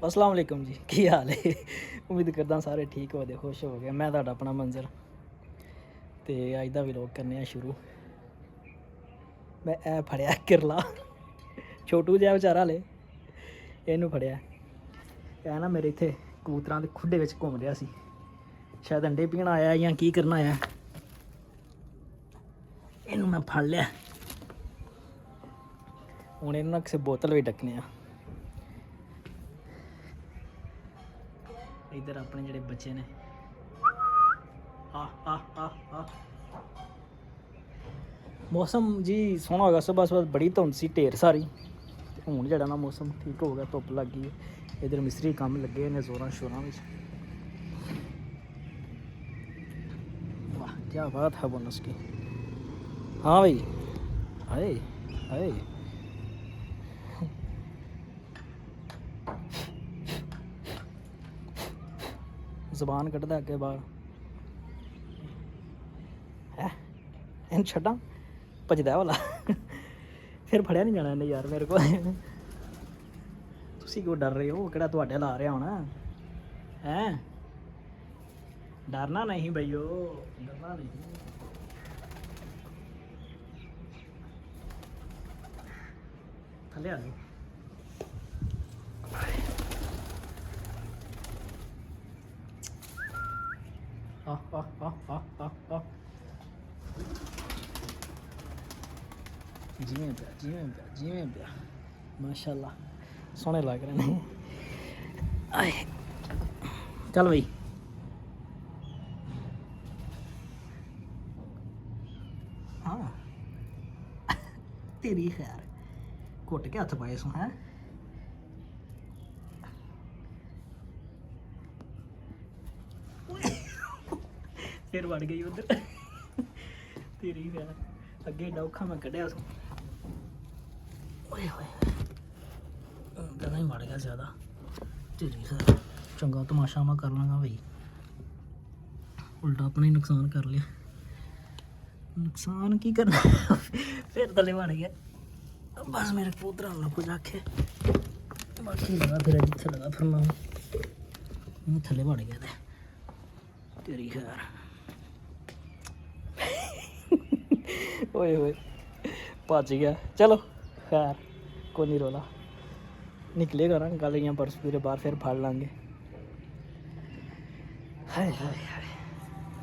अस्सलाम वालेकुम जी, की हाल है? उम्मीद करदा सारे ठीक हो गए, खुश हो गए। मैं तुहाडा अपना मंजर ते अज दा व्लॉग करने आं शुरू। मैं ए फड़िया किरला छोटू जिहा बेचारा हले ਇਹਨੂੰ ਫੜਿਆ। ਇਹ ਨਾ ਮੇਰੇ ਇੱਥੇ ਕਬੂਤਰਾਂ ਦੇ ਖੁੱਡੇ ਵਿੱਚ ਘੁੰਮ ਰਿਹਾ ਸੀ, ਸ਼ਾਇਦ ਅੰਡੇ ਪੀਣ ਆਇਆ ਜਾਂ ਕੀ ਕਰਨ ਆਇਆ। ਇਹਨੂੰ ਮੈਂ ਫੜ ਲਿਆ, ਹੁਣ ਇਹਨੂੰ ਨਾ ਕਿਸੇ ਬੋਤਲ ਵਿੱਚ ਡੱਕਣੇ ਆ। ਇੱਧਰ ਆਪਣੇ ਜਿਹੜੇ ਬੱਚੇ ਨੇ मौसम जी सोहना होगा। सुबह सुबह बड़ी धुंध सी ढेर सारी, हूँ जरा ना मौसम ठीक हो गया, धुप्प लग गई है। इधर मिस्त्री काम लगे ने जोरां शोरां में। वाह क्या बात है बोनस की। हाँ भाई हाय हाय जबान कटदा अगे बाहर है। इन छड्डा भजदा वाला फिर फड़िया नहीं जाना इन्हें यार मेरे को। तुसी क्यों डर रहे हो? किहड़ा तुहाडे ला रहा होना है? डरना नहीं भैयो, डरना नहीं। थले आ जाओ। जिमें पिया माशाल्लाह सोहने लग रहे हैं। आए चल भाई हाँ तेरी खैर घुट के हथ पाए सो हैं। फिर वड़ गई उधर तेरी खैर अगे डौखा मैं कढ़िया सो। ही मड़ गया ज़्यादा। तेरी खैर चंगा तमाशा मैं कर लाँगा भाई, उल्टा अपना ही नुकसान कर लिया। नुकसान की करना फिर थले बड़ गया। बस मेरे पुत्रा ना कुछ आखे बाकी लगा फिर जिथे लगा फिरना थले बड़ गया। तेरी खैर ओए ओए भज गया। चलो खैर कोई नहीं रोला, निकलेगा ना कल या परसों फिर बाहर फिर फड़ लांगे। हाय हाय